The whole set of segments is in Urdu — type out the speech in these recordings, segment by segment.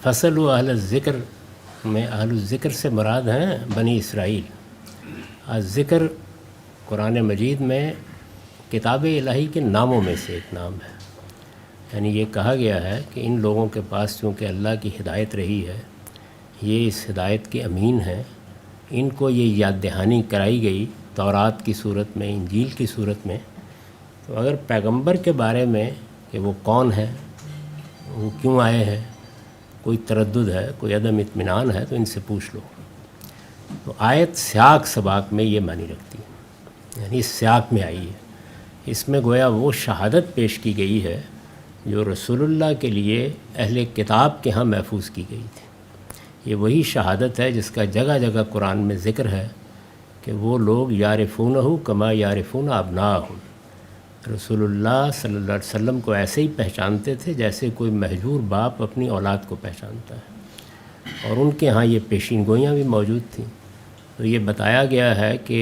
فصل و اہل ذکر میں اہل الذکر سے مراد ہیں بنی اسرائیل۔ ذکر قرآن مجید میں کتاب الہی کے ناموں میں سے ایک نام ہے، یعنی یہ کہا گیا ہے کہ ان لوگوں کے پاس چونکہ اللہ کی ہدایت رہی ہے، یہ اس ہدایت کے امین ہیں، ان کو یہ یاد دہانی کرائی گئی تورات کی صورت میں، انجیل کی صورت میں۔ تو اگر پیغمبر کے بارے میں کہ وہ کون ہے، وہ کیوں آئے ہیں، کوئی تردد ہے، کوئی عدم اطمینان ہے، تو ان سے پوچھ لو۔ تو آیت سیاق سباق میں یہ معنی رکھتی ہے، یعنی اس سیاق میں آئی ہے۔ اس میں گویا وہ شہادت پیش کی گئی ہے جو رسول اللہ کے لیے اہل کتاب کے ہاں محفوظ کی گئی تھی۔ یہ وہی شہادت ہے جس کا جگہ جگہ قرآن میں ذکر ہے کہ وہ لوگ یعرفونہ کما یعرفون ابناءہم، رسول اللہ صلی اللہ علیہ وسلم کو ایسے ہی پہچانتے تھے جیسے کوئی مہجور باپ اپنی اولاد کو پہچانتا ہے، اور ان کے ہاں یہ پیشین گوئیاں بھی موجود تھیں۔ تو یہ بتایا گیا ہے کہ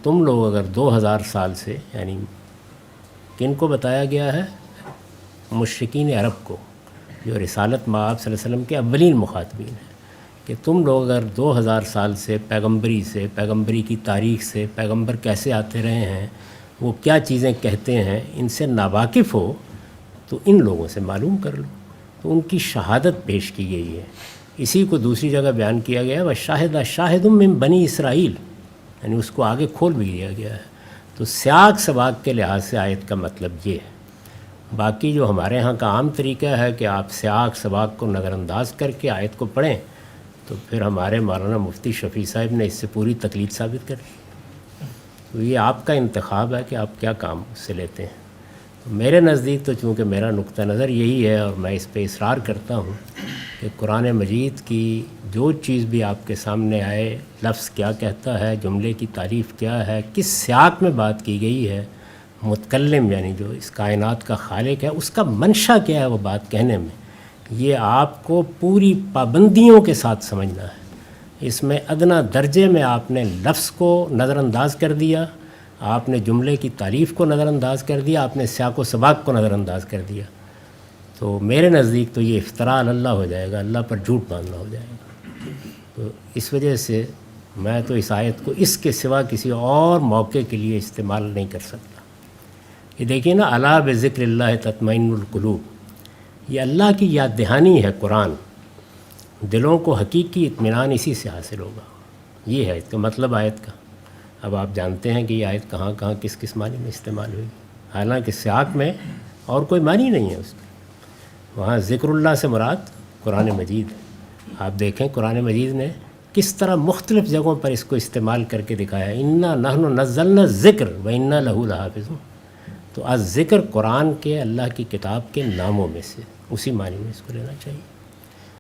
تم لوگ اگر 2000 سال سے، یعنی کن کو بتایا گیا ہے؟ مشرکین عرب کو، جو رسالت مآب صلی اللہ علیہ وسلم کے اولین مخاطبین ہیں، کہ تم لوگ اگر 2000 سال سے پیغمبری کی تاریخ سے، پیغمبر کیسے آتے رہے ہیں، وہ کیا چیزیں کہتے ہیں، ان سے ناواقف ہو تو ان لوگوں سے معلوم کر لو۔ تو ان کی شہادت پیش کی گئی ہے۔ اسی کو دوسری جگہ بیان کیا گیا ہے وَشَاهِدَ شَاهِدٌ مِّن بنی اسرائیل، یعنی اس کو آگے کھول بھی دیا گیا ہے۔ تو سیاق سباق کے لحاظ سے آیت کا مطلب یہ ہے۔ باقی جو ہمارے ہاں کا عام طریقہ ہے کہ آپ سیاق سباق کو نظر انداز کر کے آیت کو پڑھیں، تو پھر ہمارے مولانا مفتی شفیع صاحب نے اس سے پوری تقلید ثابت کر دی۔ تو یہ آپ کا انتخاب ہے کہ آپ کیا کام اس سے لیتے ہیں۔ تو میرے نزدیک تو چونکہ میرا نقطہ نظر یہی ہے، اور میں اس پہ اصرار کرتا ہوں کہ قرآن مجید کی جو چیز بھی آپ کے سامنے آئے، لفظ کیا کہتا ہے، جملے کی تعریف کیا ہے، کس سیاق میں بات کی گئی ہے، متکلم یعنی جو اس کائنات کا خالق ہے، اس کا منشا کیا ہے وہ بات کہنے میں، یہ آپ کو پوری پابندیوں کے ساتھ سمجھنا ہے۔ اس میں ادنا درجے میں آپ نے لفظ کو نظر انداز کر دیا، آپ نے جملے کی تعریف کو نظر انداز کر دیا، آپ نے سیاق و سباق کو نظر انداز کر دیا، تو میرے نزدیک تو یہ افتراء اللہ ہو جائے گا، اللہ پر جھوٹ باندھنا ہو جائے گا۔ تو اس وجہ سے میں تو اس آیت کو اس کے سوا کسی اور موقع کے لیے استعمال نہیں کر سکتا۔ یہ دیکھیے نا، الا بذکر اللہ تطمئن القلوب، یہ اللہ کی یاد دہانی ہے قرآن، دلوں کو حقیقی اطمینان اسی سے حاصل ہوگا۔ یہ ہے اس کا مطلب آیت کا۔ اب آپ جانتے ہیں کہ یہ آیت کہاں کہاں کس کس معنی میں استعمال ہوئی، حالانکہ سیاق میں اور کوئی معنی نہیں ہے اس کا۔ وہاں ذکر اللہ سے مراد قرآن مجید ہے۔ آپ دیکھیں قرآن مجید نے کس طرح مختلف جگہوں پر اس کو استعمال کر کے دکھایا، انا نحن نزلنا الذکر وانا لہ لحافظون۔ تو الذکر قرآن کے، اللہ کی کتاب کے ناموں میں سے، اسی معنی میں اس کو لینا چاہیے۔